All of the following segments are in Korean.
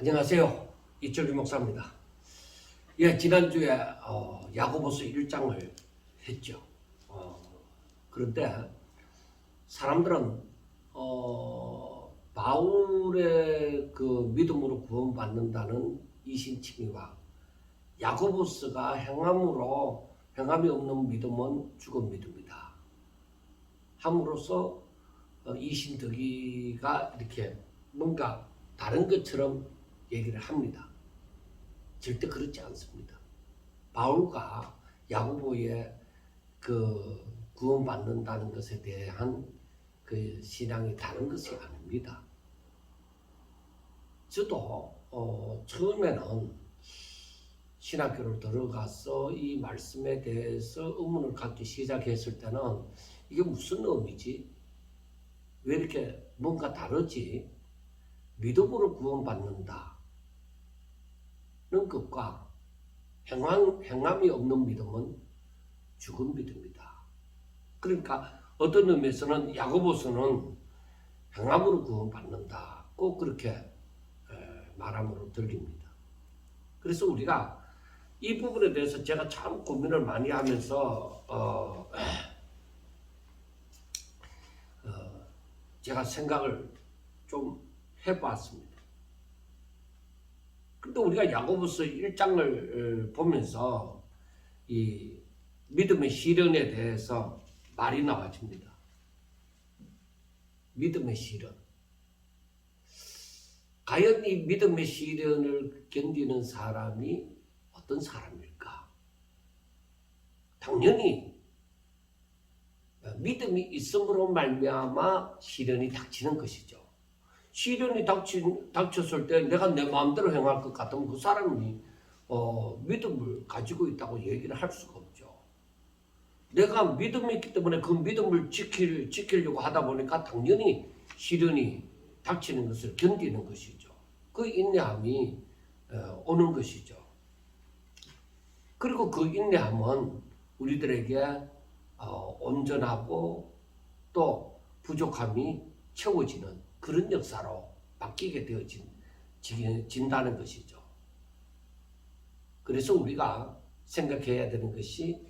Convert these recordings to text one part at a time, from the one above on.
안녕하세요. 이철규 목사입니다. 예, 지난주에 야고보서 1장을 했죠. 그런데 사람들은 바울의 그 믿음으로 구원받는다는 이신칭의와 야고보서가 행함이 없는 믿음은 죽은 믿음이다 함으로써 이신득이가 이렇게 뭔가 다른 것처럼 얘기를 합니다. 절대 그렇지 않습니다. 바울과 야고보의 그 구원받는다는 것에 대한 그 신앙이 다른 것이 아닙니다. 저도 처음에는 신학교를 들어가서 이 말씀에 대해서 의문을 갖기 시작했을 때는 이게 무슨 의미지? 왜 이렇게 뭔가 다르지? 믿음으로 구원받는다 는 것과 행함이 없는 믿음은 죽은 믿음이다. 그러니까 어떤 의미에서는 야고보서는 행함으로 구원받는다 꼭 그렇게 말함으로 들립니다. 그래서 우리가 이 부분에 대해서 제가 참 고민을 많이 하면서 제가 생각을 좀 해봤습니다. 근데 우리가 야고보서 1장을 보면서 이 믿음의 시련에 대해서 말이 나와집니다. 믿음의 시련. 과연 이 믿음의 시련을 견디는 사람이 어떤 사람일까? 당연히 믿음이 있음으로 말미암아 시련이 닥치는 것이죠. 시련이 닥쳤을 때 내가 내 마음대로 행할 것 같으면 그 사람이 믿음을 가지고 있다고 얘기를 할 수가 없죠. 내가 믿음이 있기 때문에 그 믿음을 지키려고 하다 보니까 당연히 시련이 닥치는 것을 견디는 것이죠. 그 인내함이 오는 것이죠. 그리고 그 인내함은 우리들에게 온전하고 또 부족함이 채워지는 그런 역사로 바뀌게 되어진다는 것이죠. 그래서 우리가 생각해야 되는 것이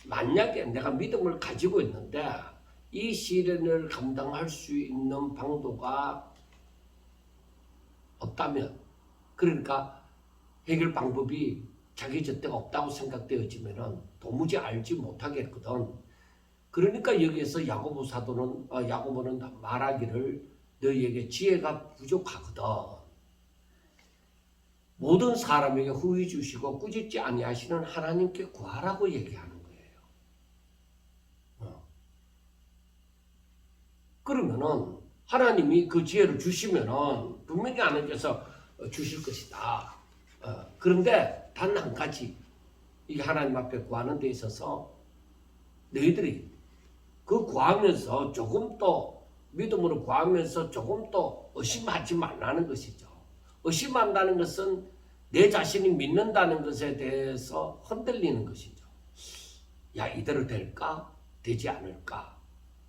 만약에 내가 믿음을 가지고 있는데 이 시련을 감당할 수 있는 방도가 없다면, 그러니까 해결 방법이 자기 잣대가 없다고 생각되어지면 도무지 알지 못하겠거든. 그러니까 여기에서 야고보 사도는 야고보는 말하기를 너희에게 지혜가 부족하거든. 모든 사람에게 후히 주시고 꾸짖지 아니하시는 하나님께 구하라고 얘기하는 거예요. 그러면은 하나님이 그 지혜를 주시면은 분명히 하나님께서 주실 것이다. 그런데 단 한 가지, 이게 하나님 앞에 구하는 데 있어서 너희들이 그 구하면서 조금 더 믿음으로 구하면서 조금 더 의심하지 말라는 것이죠. 의심한다는 것은 내 자신이 믿는다는 것에 대해서 흔들리는 것이죠. 야, 이대로 될까? 되지 않을까?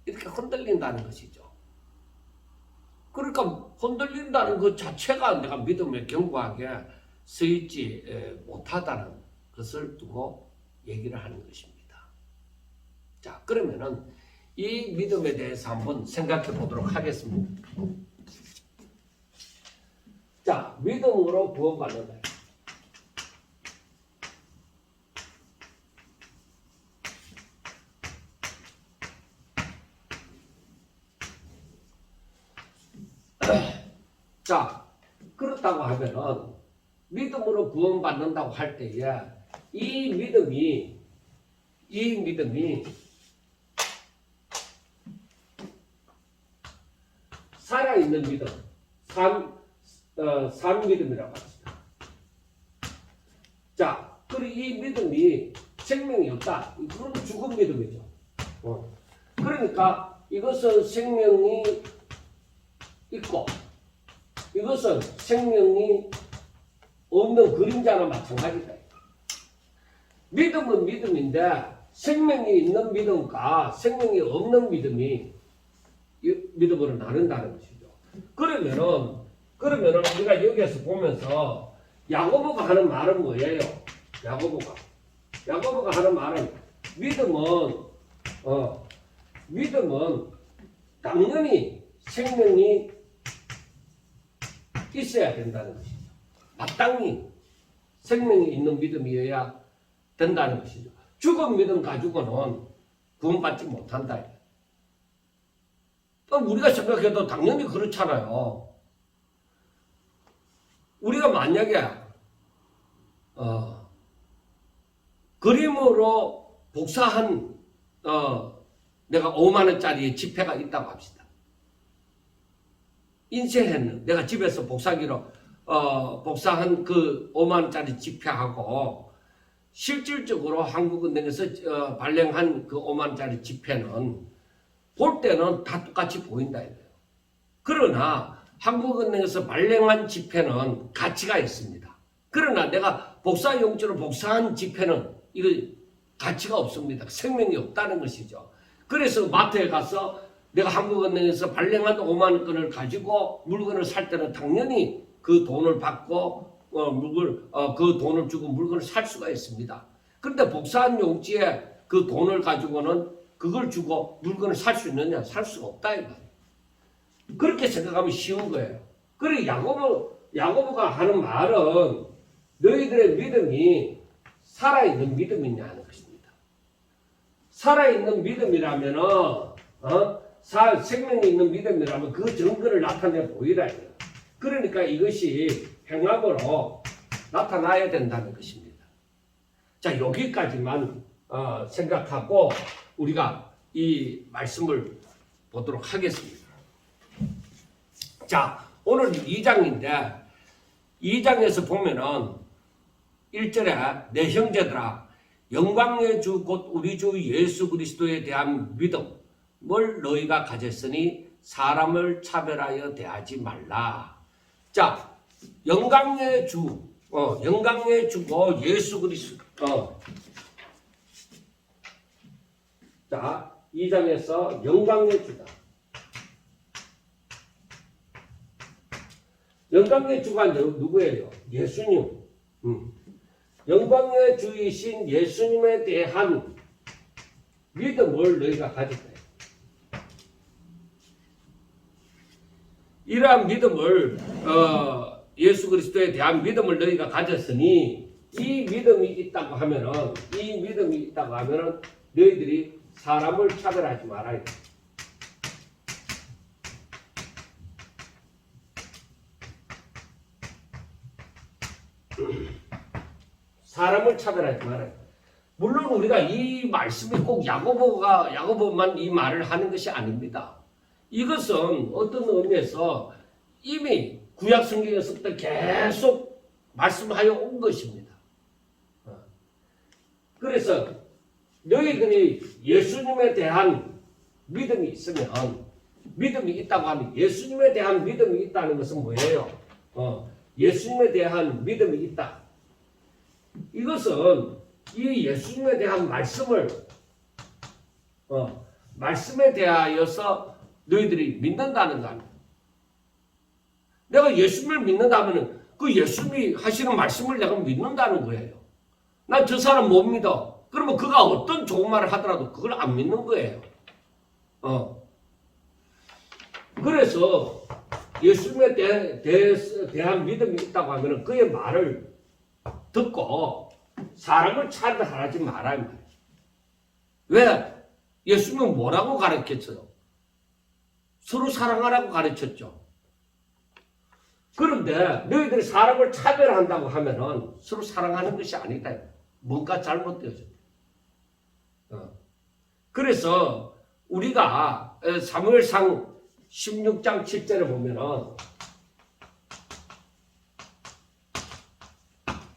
이렇게 흔들린다는 것이죠. 그러니까 흔들린다는 것 자체가 내가 믿음에 견고하게 서있지 못하다는 것을 두고 얘기를 하는 것입니다. 자, 그러면은 이 믿음에 대해서 한번 생각해 보도록 하겠습니다. 자, 믿음으로 구원받는다. 자, 그렇다고 하면은 믿음으로 구원받는다고 할 때에 이 믿음이 살아있는 믿음, 산 믿음이라고 합니다. 자, 그리고 이 믿음이 생명이 없다. 그건 죽은 믿음이죠. 그러니까 이것은 생명이 있고 이것은 생명이 없는 그림자나 마찬가지다. 믿음은 믿음인데 생명이 있는 믿음과 생명이 없는 믿음이 믿음으로 나눈다는 것이죠. 그러면은 그러면은 우리가 여기에서 보면서 야고보가 하는 말은 뭐예요? 야고보가 하는 말은 믿음은 당연히 생명이 있어야 된다는 것이죠. 마땅히 생명이 있는 믿음이어야 된다는 것이죠. 죽은 믿음 가지고는 구원받지 못한다. 우리가 생각해도 당연히 그렇잖아요. 우리가 만약에 그림으로 복사한 내가 5만 원짜리 지폐가 있다고 합시다. 인쇄했는 내가 집에서 복사기로 복사한 그 5만 원짜리 지폐하고 실질적으로 한국은행에서 발행한 그 5만 원짜리 지폐는 볼 때는 다 똑같이 보인다 이거예요. 그러나 한국은행에서 발행한 지폐는 가치가 있습니다. 그러나 내가 복사용지로 복사한 지폐는 이거 가치가 없습니다. 생명이 없다는 것이죠. 그래서 마트에 가서 내가 한국은행에서 발행한 5만 건을 가지고 물건을 살 때는 당연히 그 돈을 받고 그 돈을 주고 물건을 살 수가 있습니다. 그런데 복사한 용지에 그 돈을 가지고는 그걸 주고 물건을 살 수 있느냐? 살 수가 없다 이거. 그렇게 생각하면 쉬운 거예요. 그리고 야고보가 하는 말은 너희들의 믿음이 살아있는 믿음이냐는 것입니다. 살아있는 믿음이라면은 생명이 있는 믿음이라면 그 증거를 나타내 보이라. 그러니까 이것이 행함으로 나타나야 된다는 것입니다. 자, 여기까지만 생각하고 우리가 이 말씀을 보도록 하겠습니다. 자, 오늘 2장인데 2장에서 보면은 1절에 내 형제들아 영광의 주 곧 우리 주 예수 그리스도에 대한 믿음을 너희가 가졌으니 사람을 차별하여 대하지 말라. 자, 영광의 주고 예수 그리스도. 자, 2장에서 영광의 주다. 영광의 주가 누구예요? 예수님. 영광의 주이신 예수님에 대한 믿음을 너희가 가졌다. 이러한 믿음을 예수 그리스도에 대한 믿음을 너희가 가졌으니 이 믿음이 있다고 하면은 너희들이 사람을 차별하지 말아야 돼. 사람을 차별하지 말아야 돼. 물론 우리가 이 말씀이 꼭 야고보만 이 말을 하는 것이 아닙니다. 이것은 어떤 의미에서 이미 구약 성경에서부터 계속 말씀하여 온 것입니다. 그래서 너희들이 예수님에 대한 믿음이 있으면 믿음이 있다고 하면 예수님에 대한 믿음이 있다는 것은 뭐예요? 예수님에 대한 믿음이 있다. 이것은 이 예수님에 대한 말씀에 대하여서 너희들이 믿는다는 거 아니에요. 내가 예수님을 믿는다면 그 예수님이 하시는 말씀을 내가 믿는다는 거예요. 난 저 사람 못 믿어. 그러면 그가 어떤 좋은 말을 하더라도 그걸 안 믿는 거예요. 그래서 예수님에 대한 믿음이 있다고 하면 그의 말을 듣고 사람을 차별하지 말아야 말이에요. 왜? 예수님은 뭐라고 가르쳤어요? 서로 사랑하라고 가르쳤죠. 그런데 너희들이 사람을 차별한다고 하면은 서로 사랑하는 것이 아니다. 뭔가 잘못되어져. 그래서 우리가 사무엘상 16장 7절에 보면은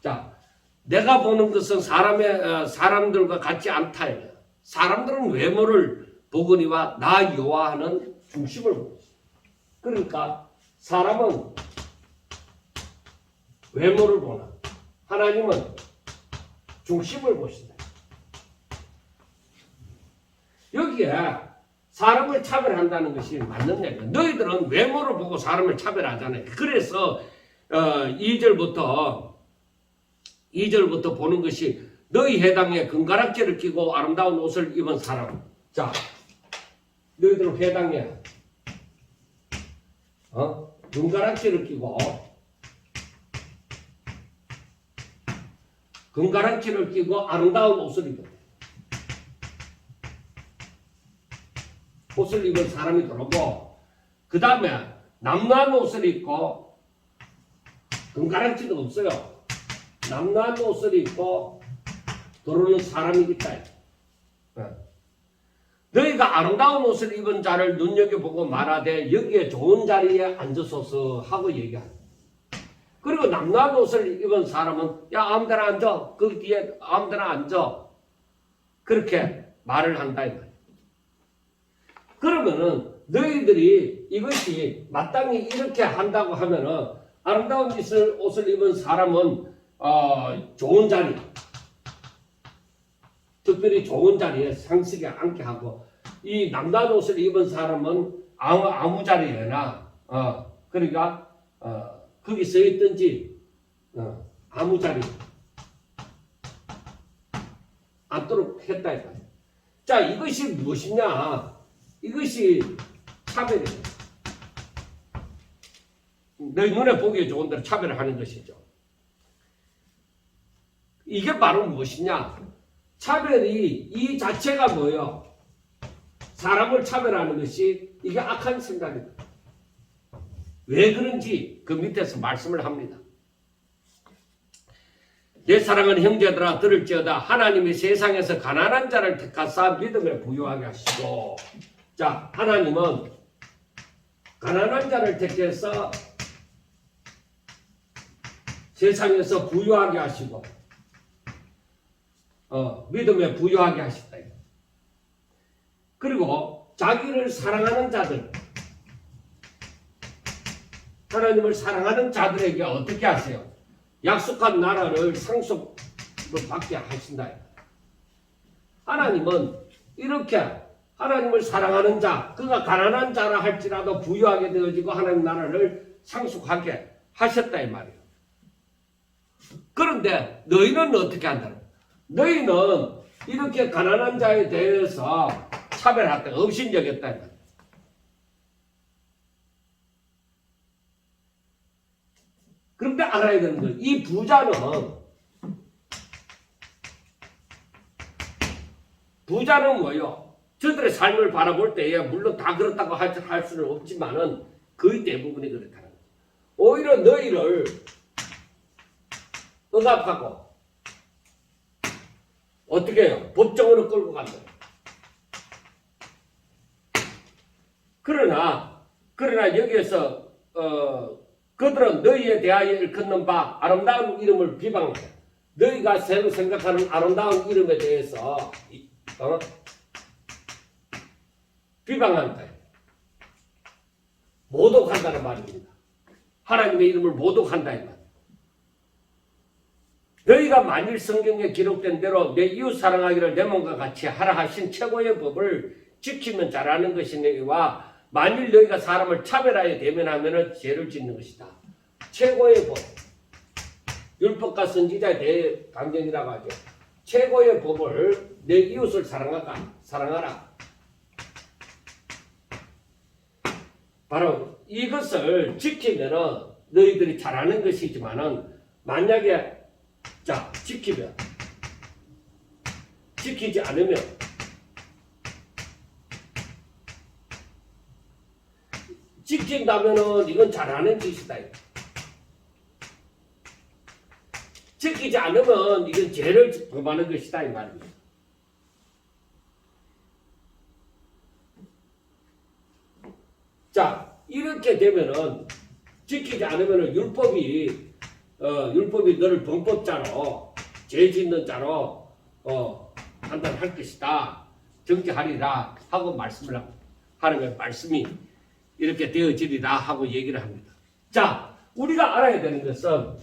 자, 내가 보는 것은 사람들과 같지 않다. 사람들은 외모를 보거니와 나 여호와는 중심을 보고 있어요. 그러니까 사람은 외모를 보나 하나님은 중심을 보신다. 여기에 사람을 차별한다는 것이 맞는 얘기야. 너희들은 외모를 보고 사람을 차별하잖아요. 그래서 2절부터 보는 것이 너희 회당에 금가락지를 끼고 아름다운 옷을 입은 사람. 자, 너희들은 회당에 금가락지를 끼고 아름다운 옷을 입은 사람이 들어오고, 그 다음에 남루한 옷을 입고, 금가락지도 없어요. 남루한 옷을 입고 들어오는 사람이 있다. 너희가 아름다운 옷을 입은 자를 눈여겨보고 말하되 여기에 좋은 자리에 앉으소서 하고 얘기하는. 그리고 남루한 옷을 입은 사람은 야 아무데나 앉아. 그 뒤에 아무데나 앉아. 그렇게 말을 한다. 그러면은 너희들이 이것이 마땅히 이렇게 한다고 하면은 아름다운 옷을 입은 사람은 좋은 자리, 특별히 좋은 자리에 상식에 앉게 하고, 이 남다른 옷을 입은 사람은 아무 자리에나 그러니까 거기 서 있든지 아무 자리 앉도록 했다. 자, 이것이 무엇이냐? 이것이 차별이에요. 너희 눈에 보기에 좋은 대로 차별을 하는 것이죠. 이게 바로 무엇이냐? 차별이 이 자체가 뭐예요? 사람을 차별하는 것이 이게 악한 생각입니다. 왜 그런지 그 밑에서 말씀을 합니다. 내 사랑하는 형제들아 들을지어다. 하나님이 세상에서 가난한 자를 택하사 믿음에 부유하게 하시고, 자, 하나님은 가난한 자를 택해서 세상에서 부유하게 하시고 믿음에 부유하게 하시다. 그리고 자기를 사랑하는 자들, 하나님을 사랑하는 자들에게 어떻게 하세요? 약속한 나라를 상속을 받게 하신다. 하나님은 이렇게 하나님을 사랑하는 자, 그가 가난한 자라 할지라도 부유하게 되어지고 하나님 나라를 상속하게 하셨다 이 말이에요. 그런데 너희는 어떻게 한다? 너희는 이렇게 가난한 자에 대해서 차별했다, 업신여겼다 이 말이에요. 그런데 알아야 되는 거예요. 이 부자는 뭐예요? 저들의 삶을 바라볼 때에 물론 다 그렇다고 할 수는 없지만은 거의 대부분이 그렇다는 거예요. 오히려 너희를 억압하고 어떻게 해요? 법정으로 끌고 간다. 그러나 여기에서 그들은 너희에 대하여 일컫는 바 아름다운 이름을 비방한다. 너희가 새로 생각하는 아름다운 이름에 대해서 비방한다. 모독한다는 말입니다. 하나님의 이름을 모독한다 이 말. 너희가 만일 성경에 기록된 대로 내 이웃 사랑하기를 내 몸과 같이 하라 하신 최고의 법을 지키면 잘하는 것이니와 만일 너희가 사람을 차별하여 대면하면 죄를 짓는 것이다. 최고의 법, 율법과 선지자의 대강령이라고 하죠. 최고의 법을 내 이웃을 사랑하라. 바로 이것을 지키면은 너희들이 잘하는 것이지만은 만약에 지키지 않으면 지킨다면은 이건 잘하는 짓이다. 지키지 않으면 이건 죄를 범하는 것이다 이 말입니다. 자, 이렇게 되면은 지키지 않으면은 율법이 너를 범법자로 죄 짓는 자로 판단할 것이다. 정죄하리라 하고 말씀을 하는 거예요. 말씀이 이렇게 되어지리라 하고 얘기를 합니다. 자, 우리가 알아야 되는 것은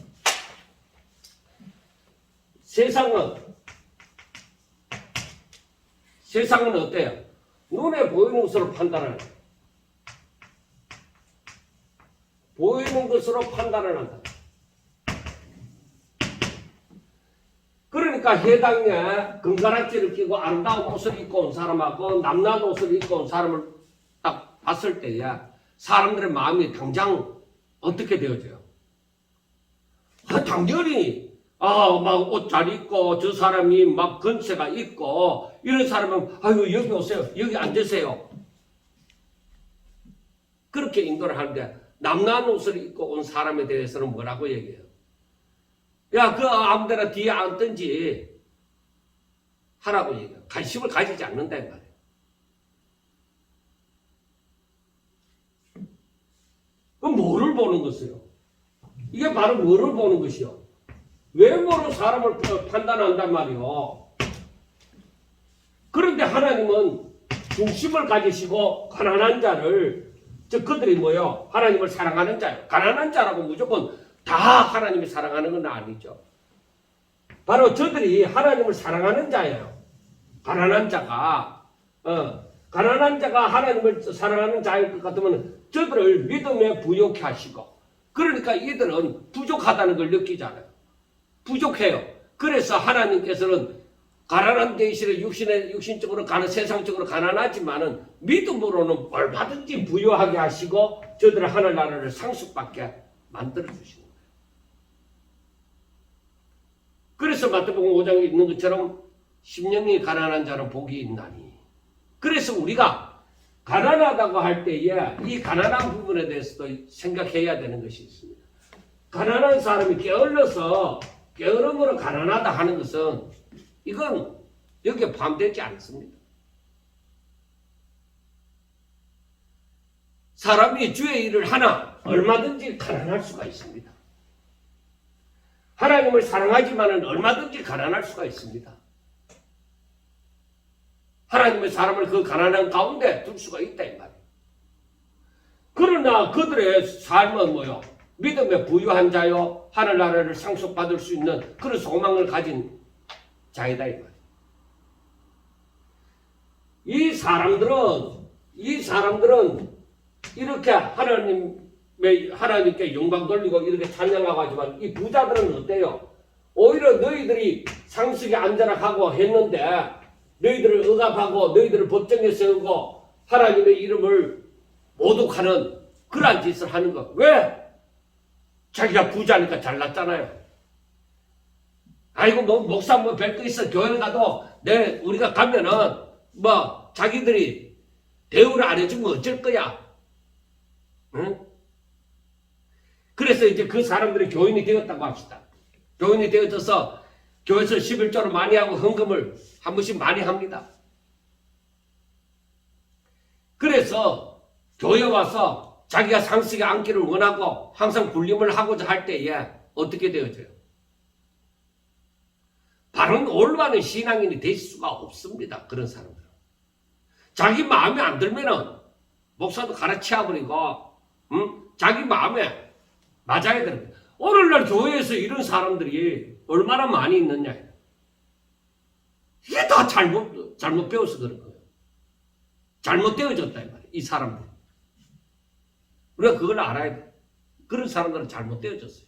세상은 어때요? 눈에 보이는 것으로 판단을 한다. 보이는 것으로 판단을 한다. 그러니까 해당에 금가락지를 끼고 아름다운 옷을 입고 온 사람하고 남난 옷을 입고 온 사람을 딱 봤을 때에 사람들의 마음이 당장 어떻게 되어져요? 당연히 막 옷 잘 입고 저 사람이 막 건세가 있고 이런 사람은 아유 여기 오세요. 여기 앉으세요. 그렇게 인도를 하는데 남난 옷을 입고 온 사람에 대해서는 뭐라고 얘기해요? 야, 그 아무데나 뒤에 앉든지 하라고 얘기해요. 관심을 가지지 않는다 이 말이에요. 그럼 뭐를 보는 것이요? 이게 바로 뭐를 보는 것이요? 외모로 사람을 판단한단 말이요. 그런데 하나님은 중심을 가지시고 가난한 자를, 즉 그들이 뭐요? 하나님을 사랑하는 자요. 가난한 자라고 무조건 다 하나님이 사랑하는 건 아니죠. 바로 저들이 하나님을 사랑하는 자예요. 가난한 자가 하나님을 사랑하는 자일 것 같으면 저들을 믿음에 부요케 하시고, 그러니까 이들은 부족하다는 걸 느끼잖아요. 부족해요. 그래서 하나님께서는 가난한 대신에 육신적으로 세상적으로 가난하지만은 믿음으로는 얼마든지 부요하게 하시고 저들의 하늘나라를 상속받게 만들어 주시는 거예요. 그래서 마태복음 5장에 있는 것처럼 심령이 가난한 자는 복이 있나니. 그래서 우리가 가난하다고 할 때에 이 가난한 부분에 대해서도 생각해야 되는 것이 있습니다. 가난한 사람이 게으름으로 가난하다 하는 것은 이건 여기에 포함되지 않습니다. 사람이 주의 일을 하나 얼마든지 가난할 수가 있습니다. 하나님을 사랑하지만은 얼마든지 가난할 수가 있습니다. 하나님의 사람을 그 가난한 가운데 둘 수가 있다 이 말이에요. 그러나 그들의 삶은 뭐요? 믿음에 부유한 자요, 하늘나라를 상속받을 수 있는 그런 소망을 가진 자이다 이 말이에요. 이 사람들은 이렇게 하나님께 영광 돌리고 이렇게 찬양하고 하지만 이 부자들은 어때요? 오히려 너희들이 상식에 앉아라 하고 했는데 너희들을 억압하고 너희들을 법정에 세우고 하나님의 이름을 모독하는 그러한 짓을 하는 것. 왜? 자기가 부자니까 잘났잖아요. 아이고 뭐 목사 뭐 별 거 있어. 교회 가도 우리가 가면은 뭐 자기들이 대우를 안 해주면 어쩔 거야. 응? 그래서 이제 그 사람들이 교인이 되었다고 합시다. 교인이 되어져서 교회에서 11조를 많이 하고 헌금을 한 번씩 많이 합니다. 그래서 교회 와서 자기가 상식에 앉기를 원하고 항상 군림을 하고자 할 때에 어떻게 되어져요? 바른 올바른 신앙인이 될 수가 없습니다. 그런 사람들은. 자기 마음에 안 들면은 목사도 갈아치워버리고 자기 마음에 맞아야 됩니다. 오늘날 교회에서 이런 사람들이 얼마나 많이 있느냐. 이게 다 잘못 배워서 그런 거예요. 잘못 되어졌다 이 말이에요. 이 사람들. 우리가 그걸 알아야 돼. 그런 사람들은 잘못 되어졌어요.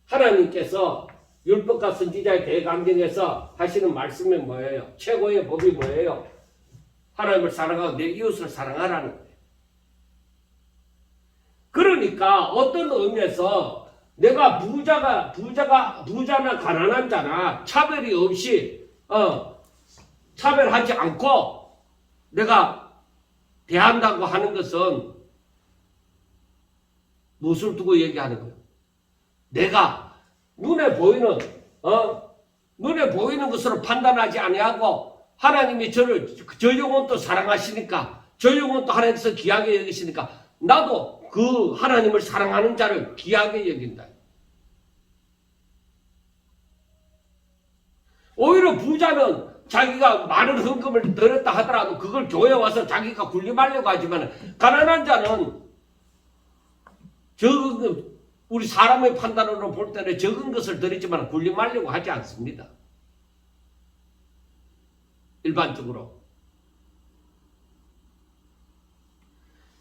하나님께서 율법과 선지자의 대감정에서 하시는 말씀이 뭐예요? 최고의 법이 뭐예요? 하나님을 사랑하고 내 이웃을 사랑하라는 거예요. 그러니까 어떤 의미에서 내가 부자나 가난한 자나 차별이 없이 차별하지 않고 내가 대한다고 하는 것은 무엇을 두고 얘기하는 거예요? 내가 눈에 보이는 것으로 판단하지 아니하고 하나님이 저 영혼도 사랑하시니까 저 영혼도 하나님께서 귀하게 여기시니까 나도 그 하나님을 사랑하는 자를 귀하게 여긴다. 오히려 부자는 자기가 많은 헌금을 들었다 하더라도 그걸 교회에 와서 자기가 군림하려고 하지만 가난한 자는 우리 사람의 판단으로 볼 때는 적은 것을 드리지만 굴리 말려고 하지 않습니다. 일반적으로.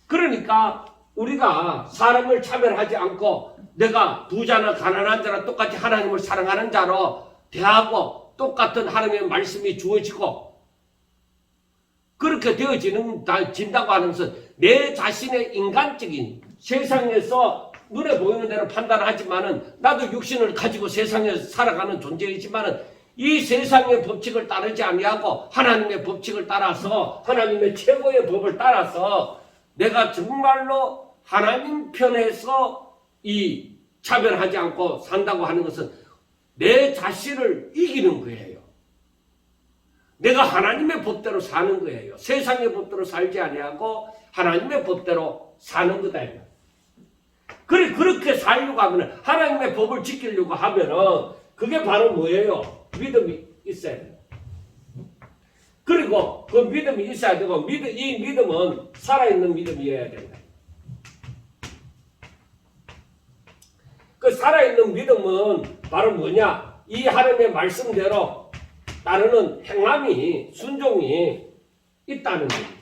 그러니까 우리가 사람을 차별하지 않고 내가 부자나 가난한 자나 똑같이 하나님을 사랑하는 자로 대하고 똑같은 하나님의 말씀이 주어지고 그렇게 되어진다고 하는 것은 내 자신의 인간적인 세상에서 눈에 보이는 대로 판단하지만은 나도 육신을 가지고 세상에 살아가는 존재이지만은 이 세상의 법칙을 따르지 아니하고 하나님의 법칙을 따라서 하나님의 최고의 법을 따라서 내가 정말로 하나님 편에서 이 차별하지 않고 산다고 하는 것은 내 자신을 이기는 거예요. 내가 하나님의 법대로 사는 거예요. 세상의 법대로 살지 아니하고 하나님의 법대로 사는 거다. 그래 그렇게 살려고 하면 하나님의 법을 지키려고 하면은 그게 바로 뭐예요? 믿음이 있어야 돼요. 그리고 그 믿음이 있어야 되고 이 믿음은 살아있는 믿음이어야 된다. 그 살아있는 믿음은 바로 뭐냐? 이 하나님의 말씀대로 따르는 행함이 순종이 있다는 거예요.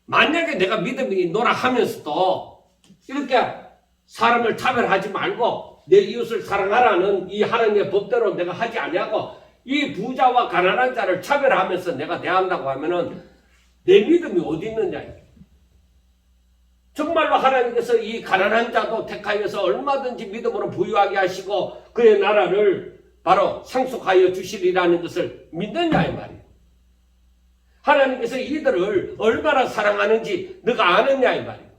만약에 내가 믿음이 있노라 하면서도 이렇게 사람을 차별하지 말고 내 이웃을 사랑하라는 이 하나님의 법대로 내가 하지 아니하고 이 부자와 가난한 자를 차별하면서 내가 대한다고 하면은 내 믿음이 어디 있느냐. 정말로 하나님께서 이 가난한 자도 택하여서 얼마든지 믿음으로 부유하게 하시고 그의 나라를 바로 상속하여 주시리라는 것을 믿느냐 이 말이에요. 하나님께서 이들을 얼마나 사랑하는지 너가 아느냐 이 말이에요.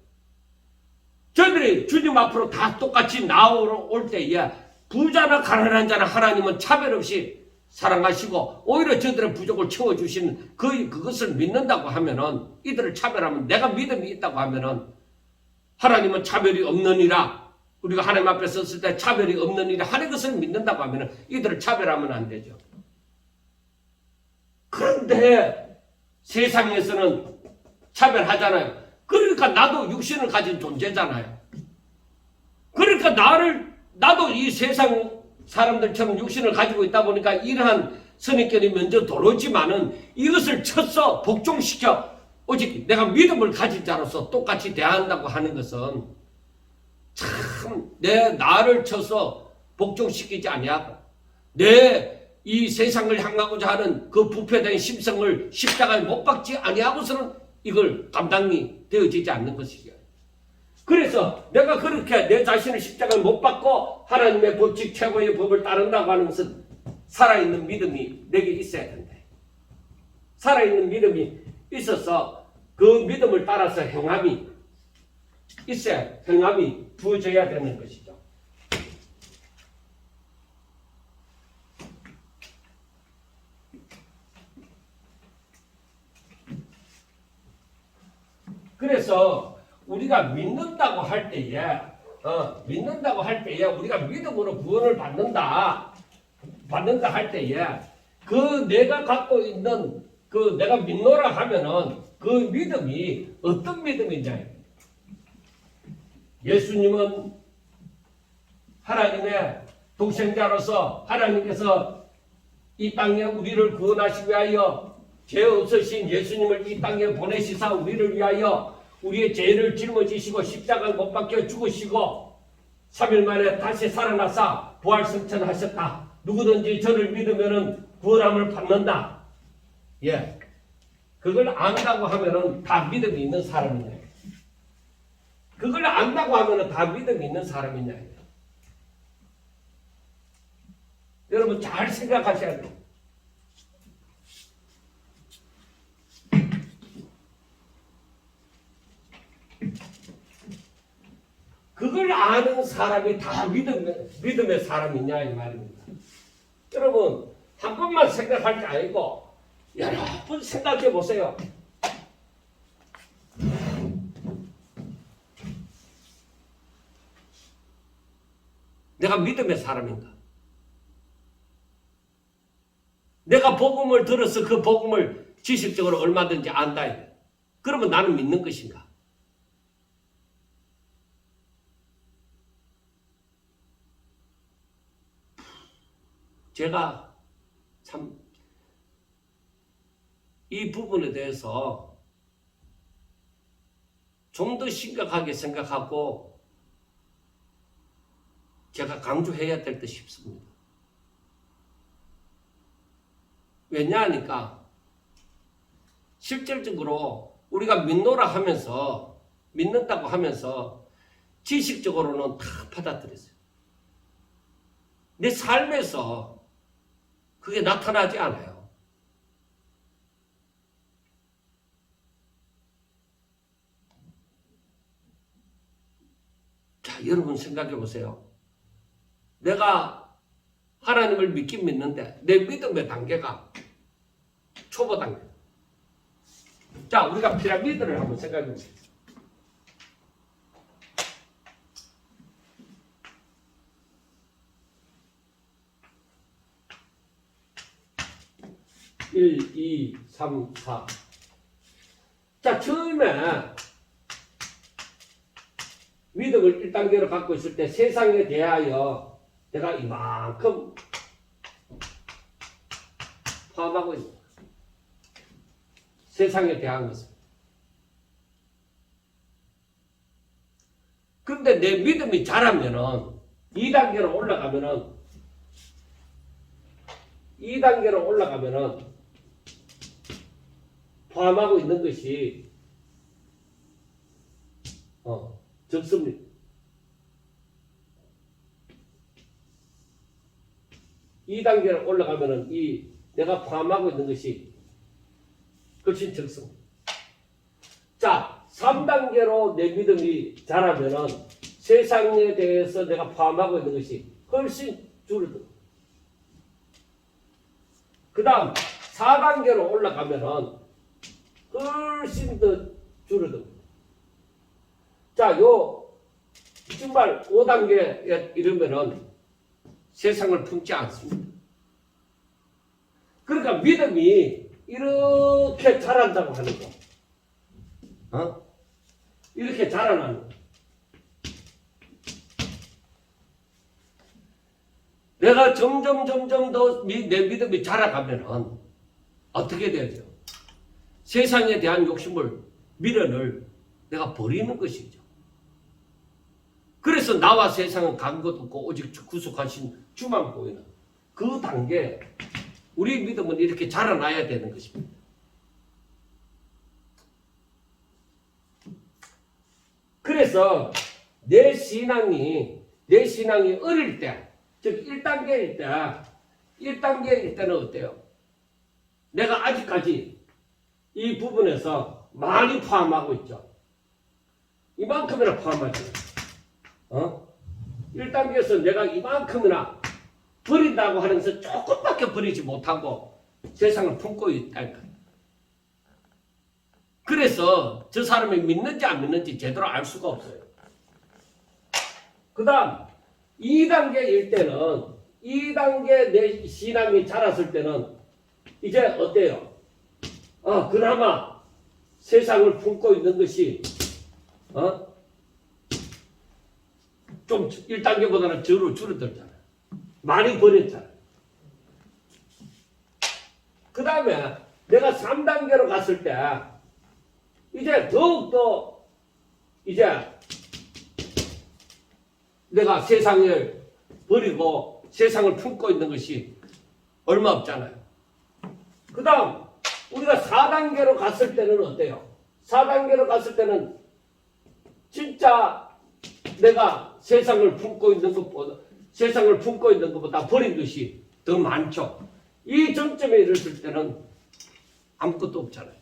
저들이 주님 앞으로 다 똑같이 나올 때에 부자나 가난한 자나 하나님은 차별 없이 사랑하시고 오히려 저들의 부족을 채워주시는 그것을 믿는다고 하면은 이들을 차별하면 내가 믿음이 있다고 하면은 하나님은 차별이 없느니라. 우리가 하나님 앞에 섰을 때 차별이 없느니라 하는 것을 믿는다고 하면은 이들을 차별하면 안 되죠. 그런데 세상에서는 차별하잖아요. 그러니까 나도 육신을 가진 존재잖아요. 그러니까 나도 이 세상 사람들처럼 육신을 가지고 있다 보니까 이러한 선입견이 먼저 들어오지만은 이것을 쳐서 복종시켜 오직 내가 믿음을 가진 자로서 똑같이 대한다고 하는 것은 참 내 나를 쳐서 복종시키지 아니하고 내 이 세상을 향하고자 하는 그 부패된 심성을 십자가에 못 박지 아니하고서는 이걸 감당이 되어지지 않는 것이죠. 그래서 내가 그렇게 내 자신을 십자가에 못 박고 하나님의 법칙 최고의 법을 따른다고 하는 것은 살아있는 믿음이 내게 있어야 된다. 살아있는 믿음이 있어서 그 믿음을 따라서 행함이 있어야 행함이 부어져야 되는 것이죠. 그래서 우리가 믿는다고 할 때에 우리가 믿음으로 구원을 받는다 할 때에 그 내가 갖고 있는 그 내가 믿노라 하면은 그 믿음이 어떤 믿음이냐. 예수님은 하나님의 독생자로서 하나님께서 이 땅에 우리를 구원하시기 위하여 죄 없으신 예수님을 이 땅에 보내시사 우리를 위하여 우리의 죄를 짊어지시고 십자가에 못 박혀 죽으시고 3일 만에 다시 살아나사 부활승천하셨다. 누구든지 저를 믿으면은 구원함을 받는다. 예, 그걸 안다고 하면은 다 믿음이 있는 사람이냐. 그걸 안다고 하면은 다 믿음이 있는 사람이냐. 여러분 잘 생각하셔야 돼요. 그걸 아는 사람이 다 믿음의 사람이냐 이 말입니다. 여러분 한 번만 생각할 게 아니고 여러 번 생각해 보세요. 내가 믿음의 사람인가? 내가 복음을 들어서 그 복음을 지식적으로 얼마든지 안다. 그러면 나는 믿는 것인가? 제가 참 이 부분에 대해서 좀 더 심각하게 생각하고 제가 강조해야 될 듯 싶습니다. 왜냐하니까 실질적으로 우리가 믿노라 하면서 믿는다고 하면서 지식적으로는 다 받아들였어요. 내 삶에서 그게 나타나지 않아요. 자, 여러분 생각해 보세요. 내가 하나님을 믿긴 믿는데 내 믿음의 단계가 초보 단계. 자, 우리가 피라미드를 한번 생각해 보세요. (1, 2, 3, 4) 자, 처음에 믿음을 1단계로 갖고 있을 때 세상에 대하여 내가 이만큼 포함하고 있는 거예요. 세상에 대한 것은. 그런데 내 믿음이 자라면은 2단계로 올라가면은 포함하고 있는 것이 적습니다. 이 단계로 올라가면은 이 내가 포함하고 있는 것이 훨씬 적습니다. 자, 3단계로 내 믿음이 자라면은 세상에 대해서 내가 포함하고 있는 것이 훨씬 줄어듭니다. 그 다음 4단계로 올라가면은 훨씬 더 줄어듭니다. 자, 정말 5단계에 이르면은 세상을 품지 않습니다. 그러니까 믿음이 이렇게 자란다고 하는 거. 이렇게 자라나는 거. 내가 점점 더 내 믿음이 자라가면은 어떻게 되죠? 세상에 대한 욕심을, 미련을 내가 버리는 것이죠. 그래서 나와 세상은 간 것 없고 오직 구속하신 주만 보이는 그 단계, 우리 믿음은 이렇게 자라나야 되는 것입니다. 그래서 내 신앙이 어릴 때, 즉 1단계일 때는 어때요? 내가 아직까지 이 부분에서 많이 포함하고 있죠. 이만큼이나 포함하죠. 1단계에서 내가 이만큼이나 버린다고 하는 것은 조금밖에 버리지 못하고 세상을 품고 있다니까. 그래서 저 사람이 믿는지 안 믿는지 제대로 알 수가 없어요. 그 다음 2단계일 때는 2단계 내 신앙이 자랐을 때는 이제 어때요? 그나마 세상을 품고 있는 것이 좀 1단계보다는 줄어들잖아요. 많이 버렸잖아요. 그 다음에 내가 3단계로 갔을 때 이제 더욱더 이제 내가 세상을 버리고 세상을 품고 있는 것이 얼마 없잖아요. 그 다음 우리가 4단계로 갔을 때는 어때요? 4단계로 갔을 때는 진짜 내가 세상을 품고 있는 것보다 버린 것이 더 많죠. 이 정점에 이르렀을 때는 아무것도 없잖아요.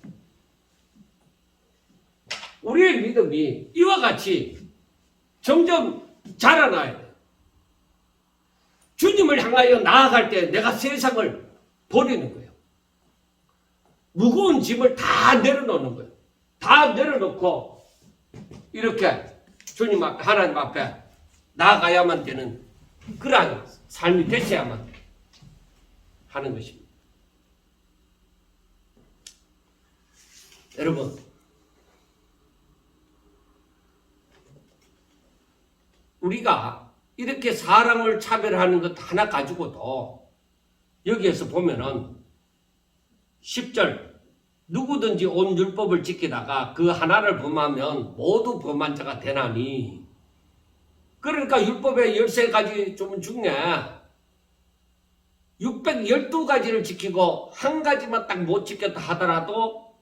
우리의 믿음이 이와 같이 점점 자라나야 돼요. 주님을 향하여 나아갈 때 내가 세상을 버리는 거예요. 무거운 짐을 다 내려놓는 거예요. 다 내려놓고 이렇게 주님 앞에, 하나님 앞에 나아가야만 되는 그러한 삶이 되셔야만 하는 것입니다. 여러분, 우리가 이렇게 사람을 차별하는 것 하나 가지고도 여기에서 보면은 10절 누구든지 온 율법을 지키다가 그 하나를 범하면 모두 범한 자가 되나니, 그러니까 율법의 13가지 좀 중에 612가지를 지키고 한 가지만 딱 못 지켰다 하더라도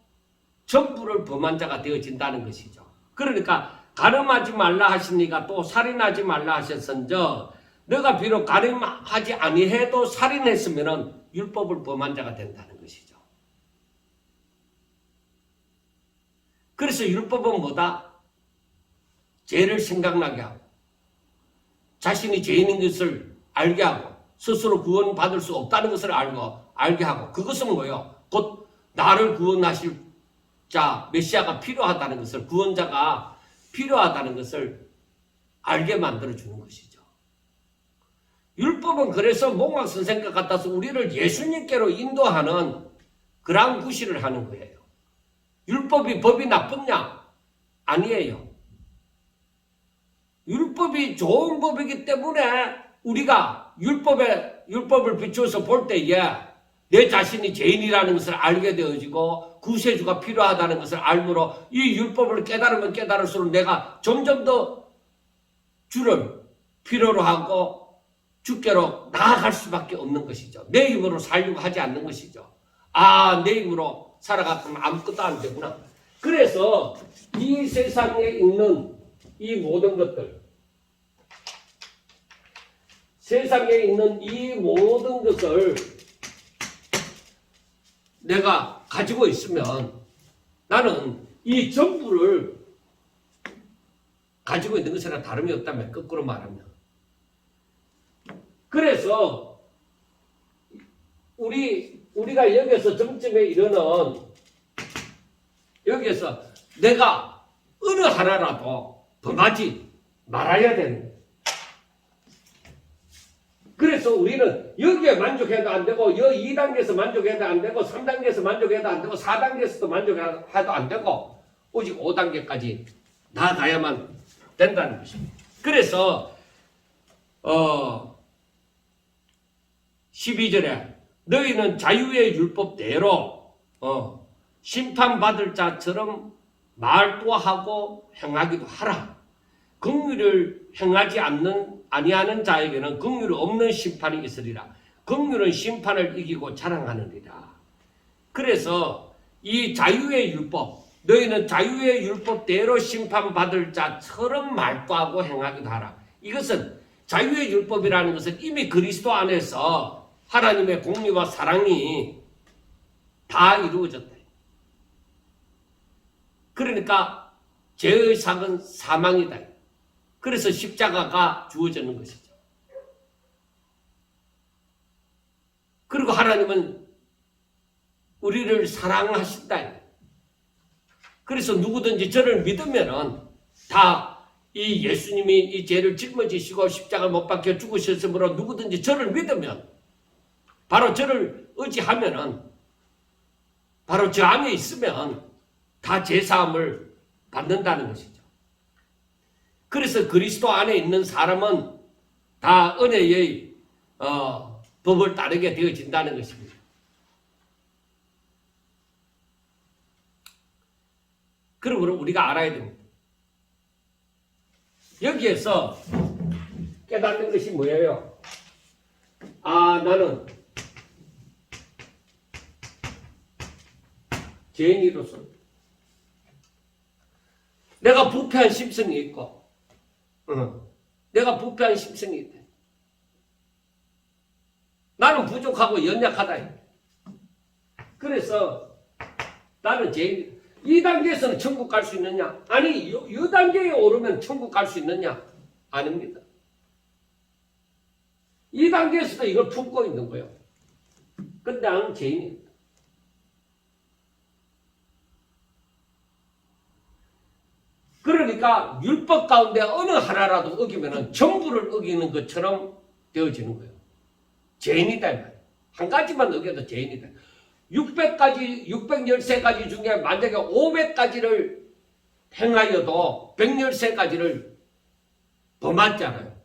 전부를 범한 자가 되어진다는 것이죠. 그러니까 간음하지 말라 하시니까 또 살인하지 말라 하셨은저 너가 비록 간음하지 아니해도 살인했으면 율법을 범한 자가 된다는 것이죠. 그래서 율법은 뭐다? 죄를 생각나게 하고 자신이 죄인인 것을 알게 하고 스스로 구원받을 수 없다는 것을 알게 하고, 그것은 뭐예요? 곧 나를 구원하실 자 메시아가 필요하다는 것을, 구원자가 필요하다는 것을 알게 만들어주는 것이죠. 율법은 그래서 몽학 선생과 같아서 우리를 예수님께로 인도하는 그러한 구실을 하는 거예요. 율법이 법이 나쁘냐? 아니에요. 율법이 좋은 법이기 때문에 우리가 율법을 비추어서 볼 때에 내 자신이 죄인이라는 것을 알게 되어지고 구세주가 필요하다는 것을 알므로 이 율법을 깨달으면 깨달을수록 내가 점점 더 주를 필요로 하고 주께로 나아갈 수밖에 없는 것이죠. 내 힘으로 살려고 하지 않는 것이죠. 아, 내 힘으로 살아갔으면 아무것도 안 되구나. 그래서 이 세상에 있는 이 모든 것들, 세상에 있는 이 모든 것을 내가 가지고 있으면 나는 이 전부를 가지고 있는 것이랑 다름이 없다면, 거꾸로 말하면. 그래서 우리가 여기서 정점에 이르는, 여기에서 내가 어느 하나라도 범하지 말아야 되는 거예요. 그래서 우리는 여기에 만족해도 안 되고, 2단계에서 만족해도 안 되고, 3단계에서 만족해도 안 되고, 4단계에서도 만족해도 안 되고, 오직 5단계까지 나아가야만 된다는 것입니다. 그래서 12절에 너희는 자유의 율법대로 심판받을 자처럼 말도 하고 행하기도 하라. 긍휼을 행하지 아니하는 자에게는 긍휼 없는 심판이 있으리라. 긍휼은 심판을 이기고 자랑하느니라. 그래서 이 자유의 율법, 너희는 자유의 율법대로 심판받을 자처럼 말도 하고 행하기도 하라. 이것은 자유의 율법이라는 것은 이미 그리스도 안에서 하나님의 공의와 사랑이 다 이루어졌다. 그러니까 죄의 삭은 사망이다. 그래서 십자가가 주어지는 것이죠. 그리고 하나님은 우리를 사랑하신다. 그래서 누구든지 저를 믿으면은 다 이 예수님이 이 죄를 짊어지시고 십자가 못 박혀 죽으셨으므로 누구든지 저를 믿으면, 바로 저를 의지하면은, 바로 저 안에 있으면 다 죄사함을 받는다는 것이죠. 그래서 그리스도 안에 있는 사람은 다 은혜의 법을 따르게 되어진다는 것입니다. 그러므로 우리가 알아야 됩니다. 여기에서 깨닫는 것이 뭐예요? 아, 나는 죄인으로서 내가 부패한 심성이 있고, 내가 부패한 심성이 있다. 나는 부족하고 연약하다. 그래서 나는 죄인. 이 단계에서는 천국 갈 수 있느냐? 아니, 이 단계에 오르면 천국 갈 수 있느냐? 아닙니다. 이 단계에서도 이걸 품고 있는 거예요. 근데 나는 죄인입니다. 그러니까 율법 가운데 어느 하나라도 어기면 전부를 어기는 것처럼 되어지는 거예요. 죄인이다. 한 가지만 어겨도 죄인이다. 613가지 중에 만약에 500가지를 행하여도 113가지를 범했잖아요.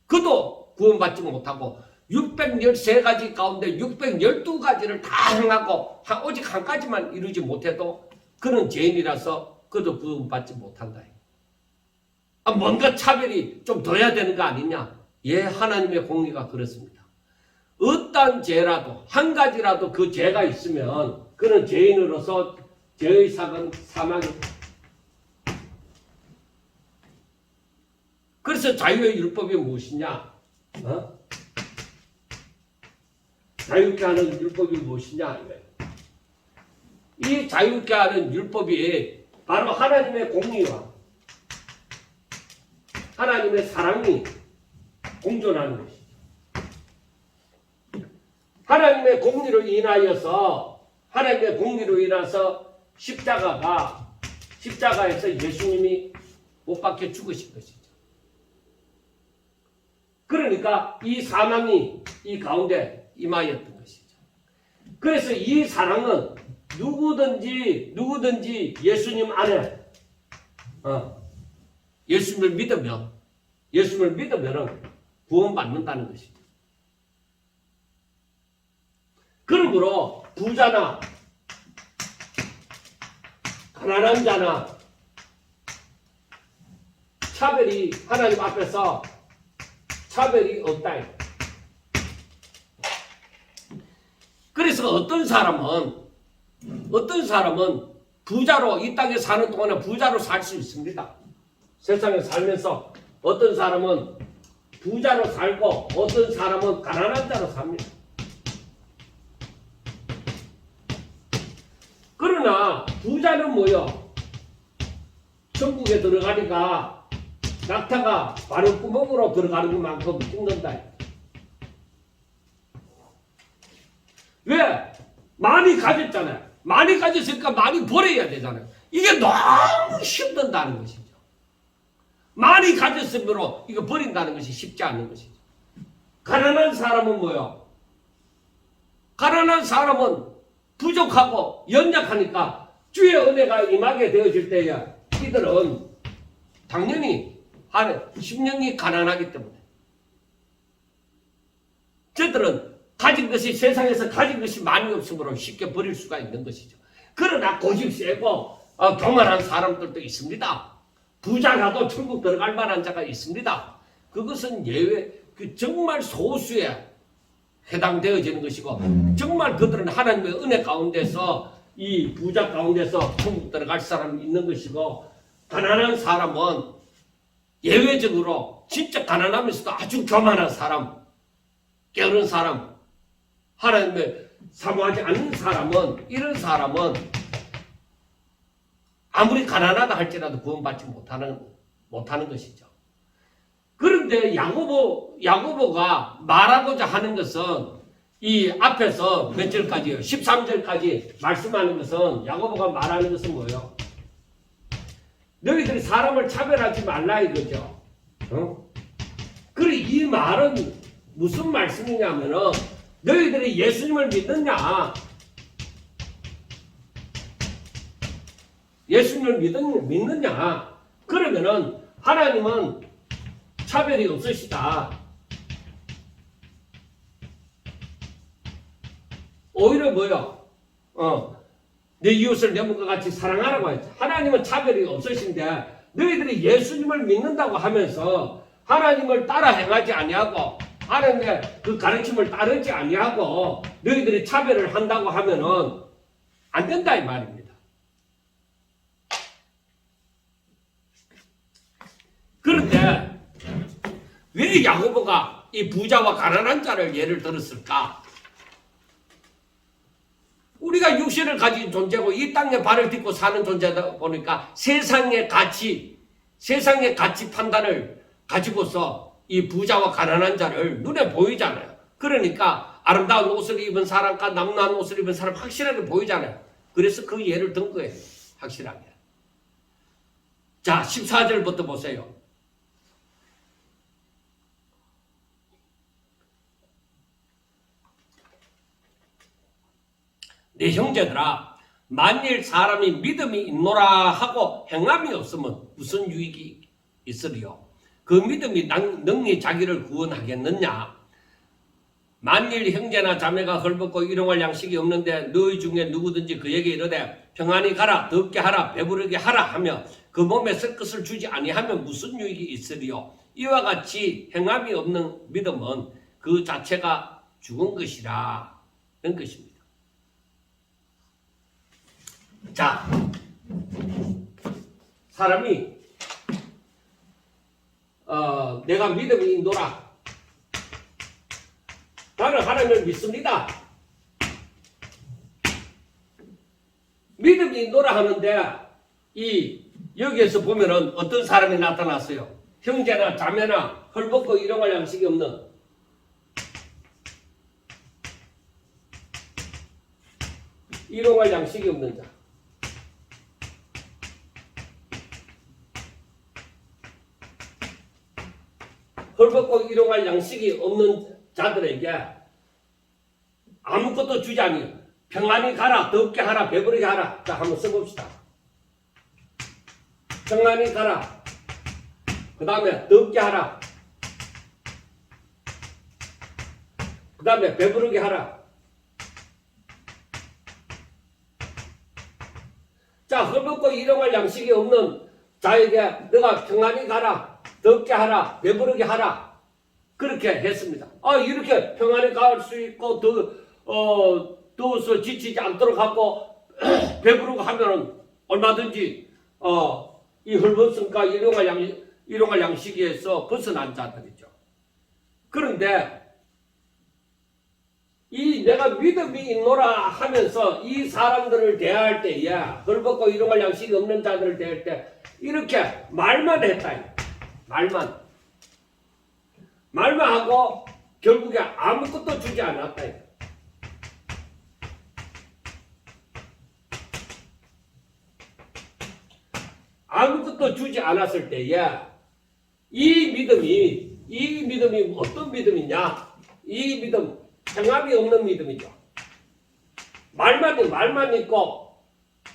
그도 구원받지 못하고 613가지 가운데 612가지를 다 행하고 오직 한 가지만 이루지 못해도 그는 죄인이라서 그도 구원받지 못한다. 뭔가 차별이 좀 더 해야 되는 거 아니냐? 예, 하나님의 공의가 그렇습니다. 어떤 죄라도 한 가지라도 그 죄가 있으면 그는 죄인으로서 죄의 삭은 사망입니다. 그래서 자유의 율법이 무엇이냐? 자유케 하는 율법이 무엇이냐? 이 자유케 하는 율법이 바로 하나님의 공의와 하나님의 사랑이 공존하는 것이죠. 하나님의 공의로 인해서 십자가에서 예수님이 못 박혀 죽으신 것이죠. 그러니까 이 사망이 이 가운데 임하였던 것이죠. 그래서 이 사랑은 누구든지 예수님 안에 예수님을 믿으면 구원받는다는 것이죠. 그러므로 부자나 가난한 자나 차별이 하나님 앞에서 차별이 없다. 그래서 어떤 사람은 부자로 이 땅에 사는 동안에 부자로 살 수 있습니다. 세상에 살면서 어떤 사람은 부자로 살고 어떤 사람은 가난한 자로 삽니다. 그러나 부자는 뭐요? 천국에 들어가니까 낙타가 바른 구멍으로 들어가는 것만큼 죽는다. 왜? 많이 가졌잖아요. 많이 가졌으니까 많이 버려야 되잖아요. 이게 너무 힘든다는 것이죠. 많이 가졌으므로 이거 버린다는 것이 쉽지 않은 것이죠. 가난한 사람은 뭐요? 가난한 사람은 부족하고 연약하니까 주의 은혜가 임하게 되어질 때에 이들은 당연히 심령이 가난하기 때문에 저들은 세상에서 가진 것이 많이 없으므로 쉽게 버릴 수가 있는 것이죠. 그러나 고집 세고 교만한 사람들도 있습니다. 부자라도 천국 들어갈 만한 자가 있습니다. 그것은 예외, 정말 소수에 해당되어지는 것이고 정말 그들은 하나님의 은혜 가운데서 이 부자 가운데서 천국 들어갈 사람이 있는 것이고 가난한 사람은 예외적으로 진짜 가난하면서도 아주 교만한 사람, 게으른 사람, 하나님을 사모하지 않는 사람은 이런 사람은 아무리 가난하다 할지라도 구원받지 못하는 것이죠. 그런데 야고보가 말하고자 하는 것은 이 앞에서 몇 절까지요? 13절까지 말씀하는 것은 야고보가 말하는 것은 뭐예요? 너희들이 사람을 차별하지 말라 이거죠. 그래 이 말은 무슨 말씀이냐면은 너희들이 예수님을 믿느냐? 예수님을 믿느냐? 그러면은 하나님은 차별이 없으시다. 오히려 뭐요? 내 이웃을 내 몸과 같이 사랑하라고 했죠. 하나님은 차별이 없으신데 너희들이 예수님을 믿는다고 하면서 하나님을 따라 행하지 아니하고 하나님의 그 가르침을 따르지 아니하고 너희들이 차별을 한다고 하면은 안 된다 이 말입니다. 그런데 왜 야고보가 이 부자와 가난한 자를 예를 들었을까? 우리가 육신을 가진 존재고 이 땅에 발을 딛고 사는 존재다 보니까 세상의 가치 판단을 가지고서 이 부자와 가난한 자를 눈에 보이잖아요. 그러니까 아름다운 옷을 입은 사람과 남루한 옷을 입은 사람 확실하게 보이잖아요. 그래서 그 예를 든 거예요. 확실하게. 자, 14절부터 보세요. 내 형제들아, 만일 사람이 믿음이 있노라 하고 행함이 없으면 무슨 유익이 있으리요? 그 믿음이 능히 자기를 구원하겠느냐? 만일 형제나 자매가 헐벗고 일용할 양식이 없는데 너희 중에 누구든지 그에게 이르되 평안히 가라, 덥게 하라, 배부르게 하라 하며 그 몸에 쓸 것을 주지 아니하면 무슨 유익이 있으리요? 이와 같이 행함이 없는 믿음은 그 자체가 죽은 것이라 는 것입니다. 자, 사람이 내가 믿음이 인도라. 나는 하나님을 믿습니다. 믿음이 인도라 하는데 여기에서 보면은 어떤 사람이 나타났어요. 형제나 자매나 헐벗고 일용할 양식이 없는 일용할 양식이 없는 자. 헐벗고 일용할 양식이 없는 자들에게 아무것도 주지 아니요. 평안히 가라, 덥게 하라, 배부르게 하라. 자, 한번 써봅시다. 평안히 가라. 그 다음에 덥게 하라. 그 다음에 배부르게 하라. 자, 헐벗고 일용할 양식이 없는 자에게 너가 평안히 가라, 덥게 하라, 배부르게 하라. 그렇게 했습니다. 이렇게 평안히 갈 수 있고 더워서 지치지 않도록 하고 배부르고 하면은 얼마든지 이 헐벗음과 일용할 양식에서 벗어난 자들이죠. 그런데 내가 믿음이 있노라 하면서 이 사람들을 대할 때에 헐벗고 일용할 양식이 없는 자들을 대할 때 이렇게 말만 했다. 말만 하고 결국에 아무것도 주지 않았다. 아무것도 주지 않았을 때에 이 믿음이 어떤 믿음이냐? 이 믿음 행함이 없는 믿음이죠. 말만 있고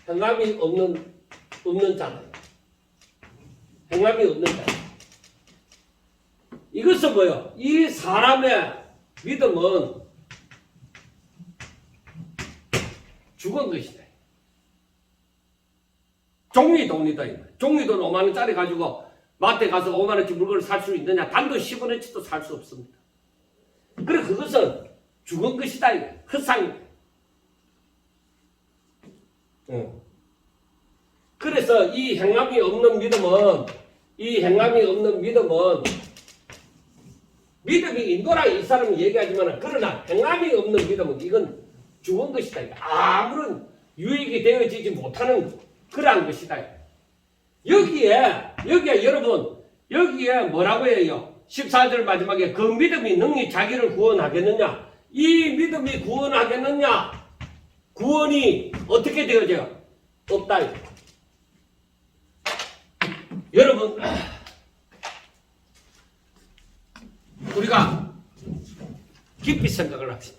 행함이 없는 자는 행함이 없는 자. 이것은 뭐요? 이 사람의 믿음은 죽은 것이다. 종이돈이다. 종이돈 5만원짜리 가지고 마트에 가서 5만원치 물건을 살 수 있느냐? 단돈 10원어치도 살 수 없습니다. 그래, 그것은 죽은 것이다. 헛상이다. 그래서 이 행함이 없는 믿음은 믿음이 인도라 이 사람이 얘기하지만 그러나 행함이 없는 믿음은 이건 죽은 것이다. 아무런 유익이 되어지지 못하는 그러한 것이다. 여기에 여러분 여기에 뭐라고 해요? 14절 마지막에 그 믿음이 능히 자기를 구원하겠느냐? 이 믿음이 구원하겠느냐? 구원이 어떻게 되어져요? 없다. 여러분 우리가 깊이 생각을 합시다.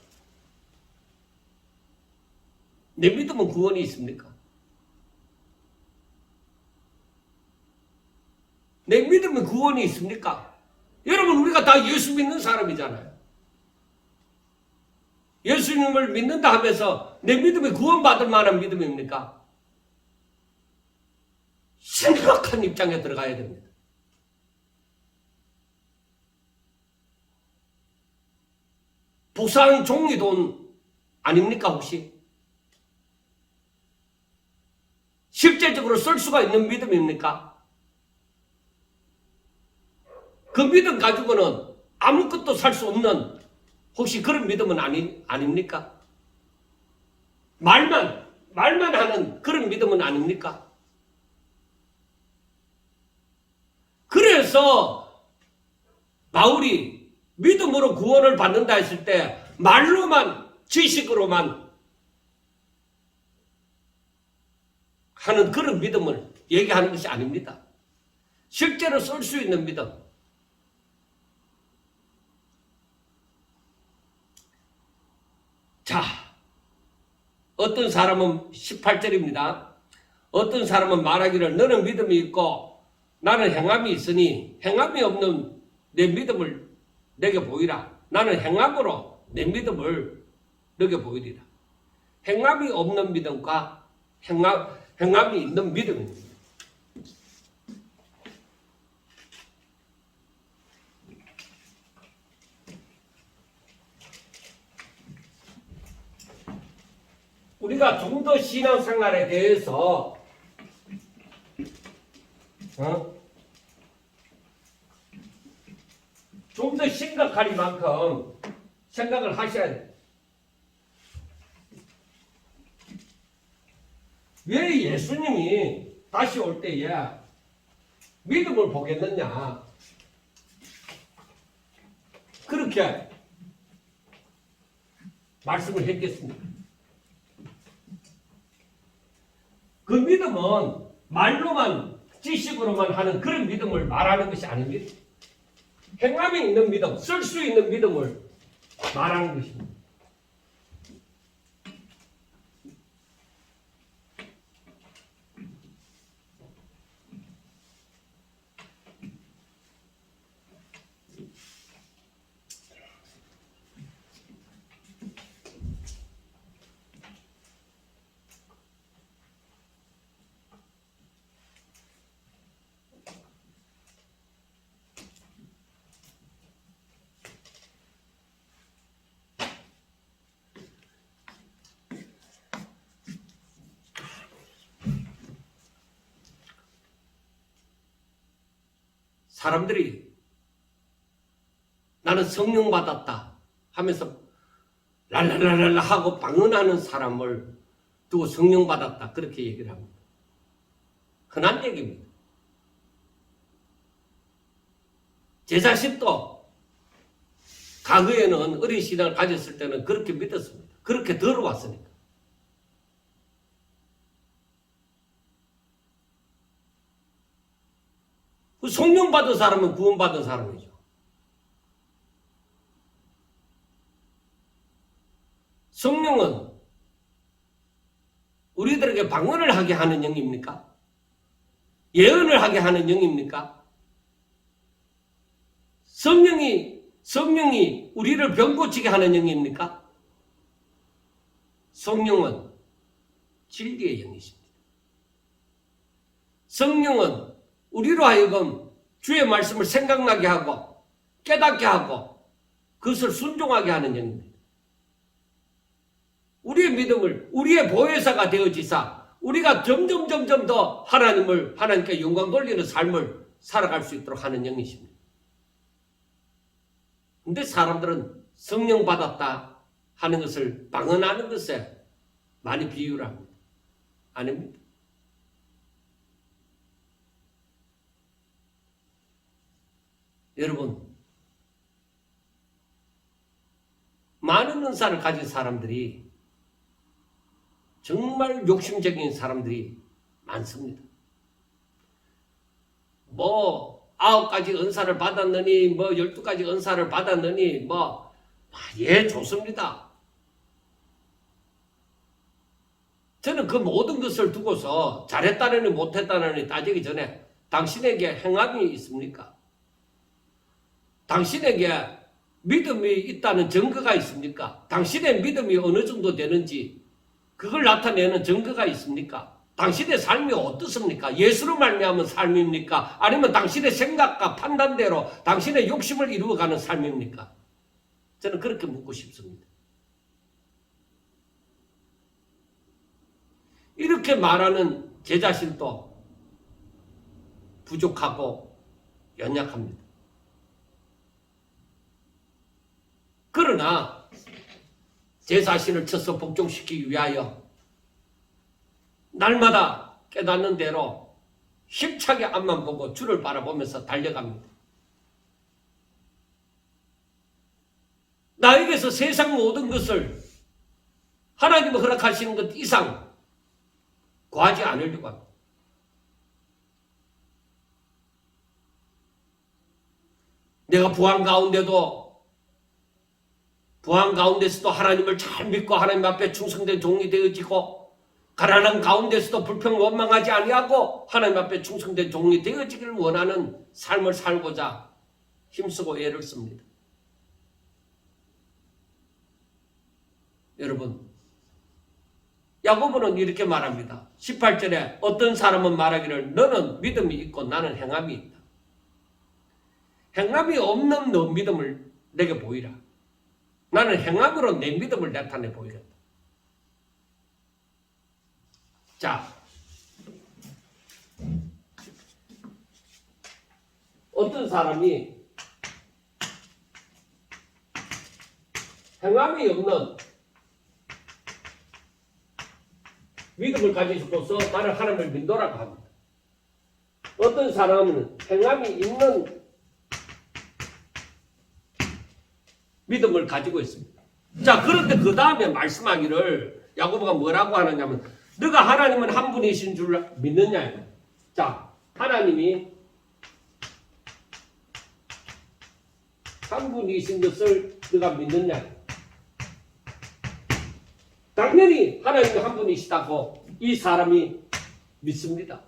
내 믿음은 구원이 있습니까? 내 믿음은 구원이 있습니까? 여러분 우리가 다 예수 믿는 사람이잖아요. 예수님을 믿는다 하면서 내 믿음이 구원받을 만한 믿음입니까? 심각한 입장에 들어가야 됩니다. 부산 종이돈 아닙니까 혹시? 실제적으로 쓸 수가 있는 믿음입니까? 그 믿음 가지고는 아무것도 살 수 없는 혹시 그런 믿음은 아닙니까? 말만 하는 그런 믿음은 아닙니까? 그래서 바울이 믿음으로 구원을 받는다 했을 때 말로만 지식으로만 하는 그런 믿음을 얘기하는 것이 아닙니다. 실제로 쓸 수 있는 믿음. 자, 어떤 사람은 18절입니다. 어떤 사람은 말하기를 너는 믿음이 있고 나는 행함이 있으니 행함이 없는 내 믿음을 내게 보이라. 나는 행함으로 내 믿음을 너게 보이리라. 행함이 없는 믿음과 행함이 있는 믿음입니다. 우리가 좀 더 신앙생활에 대해서 좀 더 심각할 만큼 생각을 하셔야 돼요. 왜 예수님이 다시 올 때에 믿음을 보겠느냐? 그렇게 말씀을 했겠습니다. 그 믿음은 말로만 지식으로만 하는 그런 믿음을 말하는 것이 아닙니다. 행함이 있는 믿음, 쓸 수 있는 믿음을 말하는 것입니다. 사람들이 나는 성령 받았다 하면서 랄랄랄랄라 하고 방언하는 사람을 두고 성령 받았다 그렇게 얘기를 합니다. 흔한 얘기입니다. 제 자신도 과거에는 어린 신앙을 가졌을 때는 그렇게 믿었습니다. 그렇게 들어왔으니까. 성령 받은 사람은 구원받은 사람이죠. 성령은 우리들에게 방언을 하게 하는 영입니까? 예언을 하게 하는 영입니까? 성령이 우리를 병 고치게 하는 영입니까? 성령은 진리의 영이십니다. 성령은 우리로 하여금 주의 말씀을 생각나게 하고 깨닫게 하고 그것을 순종하게 하는 영입니다. 우리의 믿음을 우리의 보혜사가 되어지사 우리가 점점 더 하나님께 영광 돌리는 삶을 살아갈 수 있도록 하는 영이십니다. 근데 사람들은 성령 받았다 하는 것을 방언하는 것에 많이 비유를 합니다. 아닙니다. 여러분, 많은 은사를 가진 사람들이 정말 욕심적인 사람들이 많습니다. 9가지 은사를 받았느니 12가지 은사를 받았느니 예, 좋습니다. 저는 그 모든 것을 두고서 잘했다느니 못했다느니 따지기 전에 당신에게 행함이 있습니까? 당신에게 믿음이 있다는 증거가 있습니까? 당신의 믿음이 어느 정도 되는지 그걸 나타내는 증거가 있습니까? 당신의 삶이 어떻습니까? 예수로 말미암은 삶입니까? 아니면 당신의 생각과 판단대로 당신의 욕심을 이루어가는 삶입니까? 저는 그렇게 묻고 싶습니다. 이렇게 말하는 제 자신도 부족하고 연약합니다. 그러나 제 자신을 쳐서 복종시키기 위하여 날마다 깨닫는 대로 힘차게 앞만 보고 주를 바라보면서 달려갑니다. 나에게서 세상 모든 것을 하나님이 허락하시는 것 이상 구하지 않으려고 합니다. 내가 부한 가운데서도 하나님을 잘 믿고 하나님 앞에 충성된 종이 되어지고 가난한 가운데서도 불평 원망하지 아니하고 하나님 앞에 충성된 종이 되어지기를 원하는 삶을 살고자 힘쓰고 애를 씁니다. 여러분, 야고보는 이렇게 말합니다. 18절에 어떤 사람은 말하기를 너는 믿음이 있고 나는 행함이 있다. 행함이 없는 너 믿음을 내게 보이라. 나는 행함으로 내 믿음을 나타내 보이겠다. 자, 어떤 사람이 행함이 없는 믿음을 가지고서 나는 하나님을 믿노라고 합니다. 어떤 사람은 행함이 있는 믿음을 가지고 있습니다. 자, 그런데 그 다음에 말씀하기를 야고보가 뭐라고 하느냐면 너가 하나님은 한 분이신 줄 믿느냐. 자, 하나님이 한 분이신 것을 너가 믿느냐. 당연히 하나님이 한 분이시다고 이 사람이 믿습니다.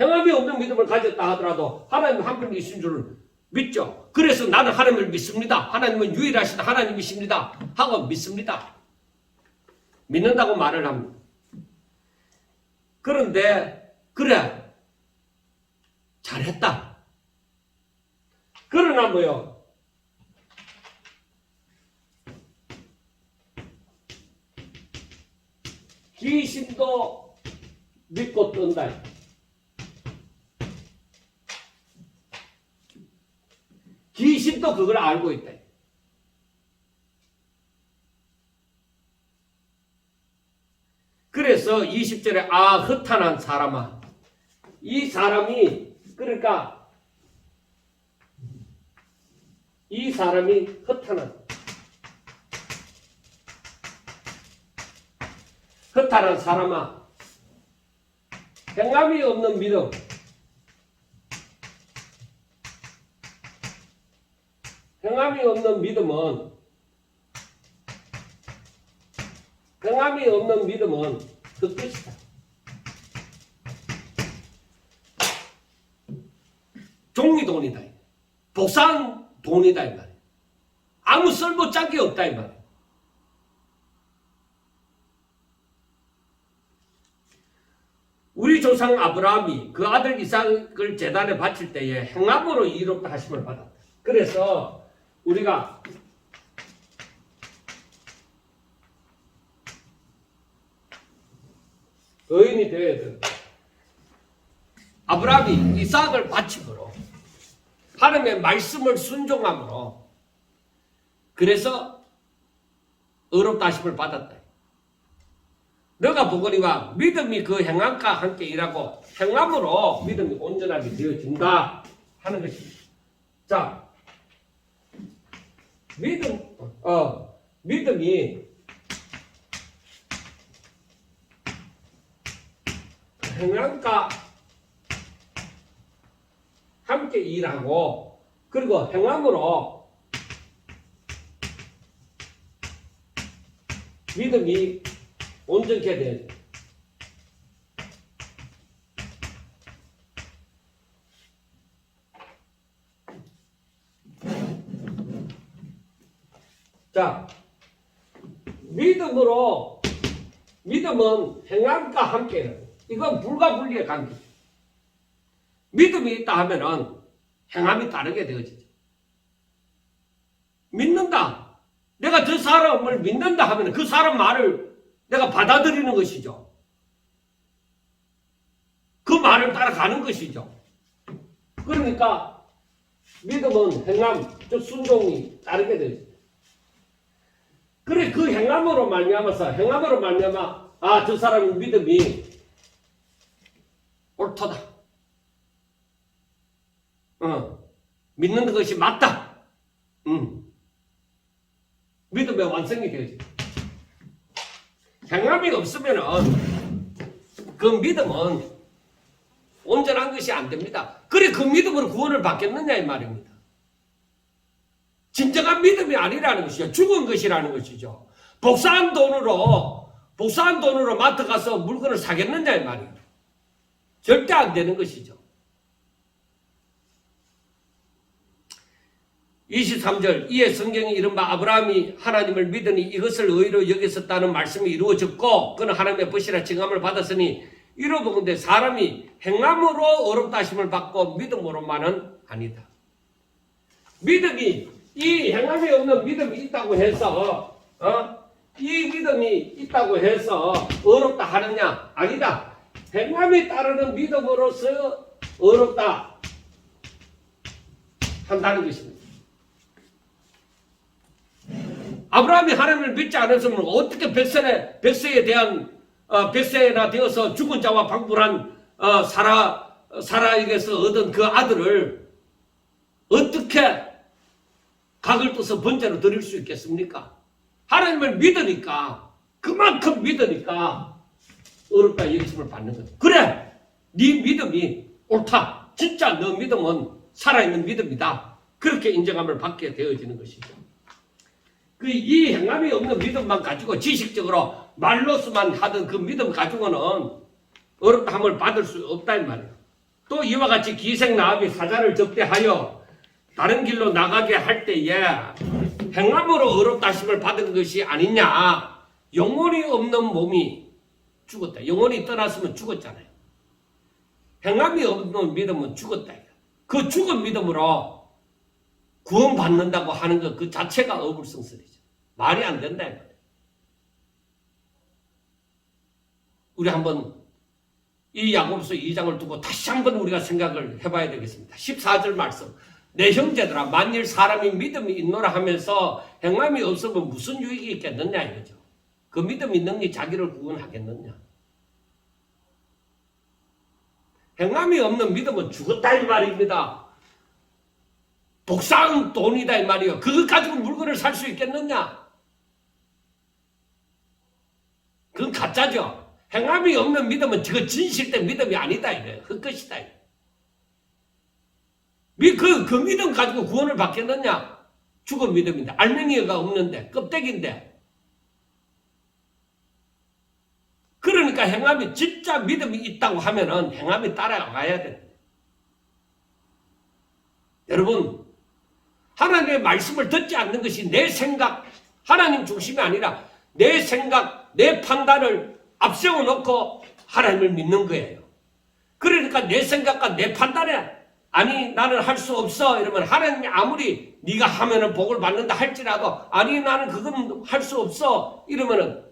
행함이 없는 믿음을 가졌다 하더라도 하나님 한 분이신 줄 믿죠. 그래서 나는 하나님을 믿습니다. 하나님은 유일하신 하나님이십니다. 하고 믿습니다. 믿는다고 말을 합니다. 그런데 그래 잘했다. 그러나 뭐요? 귀신도 믿고 뜬다. 귀신도 그걸 알고 있다. 그래서 20절에 허탄한 사람아. 이 사람이 그러니까 이 사람이 허탄한 사람아. 행함이 없는 믿음. 행함이 없는 믿음은 그 끝이다. 종이돈이다. 복사한 돈이다 이 말이야. 아무 쓸모짝이 없다 이 말이야. 우리 조상 아브라함이 그 아들 이삭을 제단에 바칠 때에 행함으로 이롭다 하심을 받았다. 그래서 우리가 의인이 되어야 된다. 아브라함이 이삭을 바침으로 하나님의 말씀을 순종함으로 그래서 의롭다 하심을 받았다. 너가 보거니와 믿음이 그 행함과 함께 일하고 행함으로 믿음이 온전하게 되어진다 하는 것입니다. 자, 믿음이 행함과 함께 일하고 그리고 행함으로 믿음이 온전케 돼야 돼. 자, 믿음은 행함과 함께 이건 불가분리의 관계. 믿음이 있다 하면은 행함이 다르게 되어지죠. 믿는다. 내가 저 사람을 믿는다 하면 그 사람 말을 내가 받아들이는 것이죠. 그 말을 따라가는 것이죠. 그러니까 믿음은 행함, 즉 순종이 다르게 되죠. 그래 그 행함으로 말미암아서 저 사람의 믿음이 옳도다. 믿는 것이 맞다. 믿음의 완성이 되어져. 행함이 없으면은 그 믿음은 온전한 것이 안 됩니다. 그래 그 믿음으로 구원을 받겠느냐 이 말입니다. 진정한 믿음이 아니라는 것이죠. 죽은 것이라는 것이죠. 복사한 돈으로 복사한 돈으로 마트 가서 물건을 사겠느냐 이 말이에요. 절대 안 되는 것이죠. 23절 이에 성경이 이른바 아브라함이 하나님을 믿으니 이것을 의로 여겼었다는 말씀이 이루어졌고 그는 하나님의 벗이라 칭함을 받았으니 이로 보건대 사람이 행함으로 어렵다 하심을 받고 믿음으로만은 아니다. 믿음이 이 행함이 없는 믿음이 있다고 해서 이 믿음이 있다고 해서 어렵다 하느냐? 아니다. 행함이 따르는 믿음으로서 어렵다 한다는 것입니다. 아브라함이 하나님을 믿지 않았으면 어떻게 벳세에 대한 벳세나 되어서 죽은 자와 방불한 사라에게서 얻은 그 아들을 어떻게 각을 떠서 번제로 드릴 수 있겠습니까? 하나님을 믿으니까 그만큼 믿으니까 어렵다 여기심을 받는 거죠. 그래, 네 믿음이 옳다. 진짜 너 믿음은 살아있는 믿음이다. 그렇게 인정함을 받게 되어지는 것이죠. 이 행함이 없는 믿음만 가지고 지식적으로 말로서만 하던 그 믿음 가지고는 어렵다 함을 받을 수 없다 이 말이에요. 또 이와 같이 기생 나합이 사자를 접대하여 다른 길로 나가게 할 때에 행함으로 어렵다 하심을 받은 것이 아니냐. 영혼이 없는 몸이 죽었다. 영혼이 떠났으면 죽었잖아요. 행함이 없는 믿음은 죽었다. 그 죽은 믿음으로 구원받는다고 하는 것 그 자체가 어불성설이죠. 말이 안 된다. 우리 한번 이 야고보서 2장을 두고 다시 한번 우리가 생각을 해봐야 되겠습니다. 14절 말씀. 내 형제들아 만일 사람이 믿음이 있노라 하면서 행함이 없으면 무슨 유익이 있겠느냐 이거죠. 그 믿음 있는 이 자기를 구원하겠느냐. 행함이 없는 믿음은 죽었다 이 말입니다. 독사한 돈이다 이 말이에요. 그것 가지고 물건을 살 수 있겠느냐? 그건 가짜죠. 행함이 없는 믿음은 저거 진실된 믿음이 아니다 이거예요. 헛것이다. 그 믿음 가지고 구원을 받겠느냐? 죽은 믿음인데 알맹이가 없는데 껍데기인데. 그러니까 행함이 진짜 믿음이 있다고 하면은 행함이 따라가야 돼. 여러분 하나님의 말씀을 듣지 않는 것이 내 생각, 하나님 중심이 아니라 내 생각, 내 판단을 앞세워 놓고 하나님을 믿는 거예요. 그러니까 내 생각과 내 판단에 아니 나는 할 수 없어 이러면 하나님이 아무리 네가 하면은 복을 받는다 할지라도 아니 나는 그건 할 수 없어 이러면은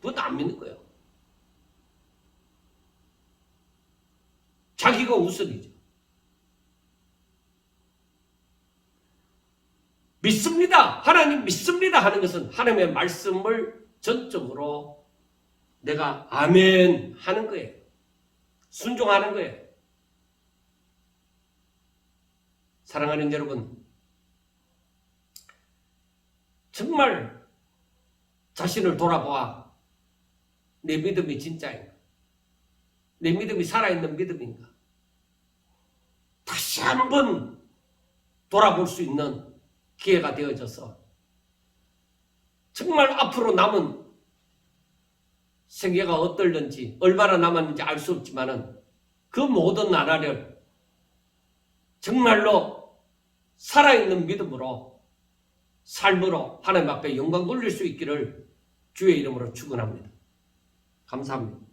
그것도 안 믿는 거예요. 자기가 우선이죠. 믿습니다. 하나님 믿습니다 하는 것은 하나님의 말씀을 전적으로 내가 아멘 하는 거예요. 순종하는 거예요. 사랑하는 여러분, 정말 자신을 돌아보아 내 믿음이 진짜인가? 내 믿음이 살아있는 믿음인가? 다시 한번 돌아볼 수 있는 기회가 되어져서 정말 앞으로 남은 생애가 어떨는지 얼마나 남았는지 알 수 없지만은 그 모든 나라를 정말로 살아있는 믿음으로 삶으로 하나님 앞에 영광 돌릴 수 있기를 주의 이름으로 축원합니다. 감사합니다.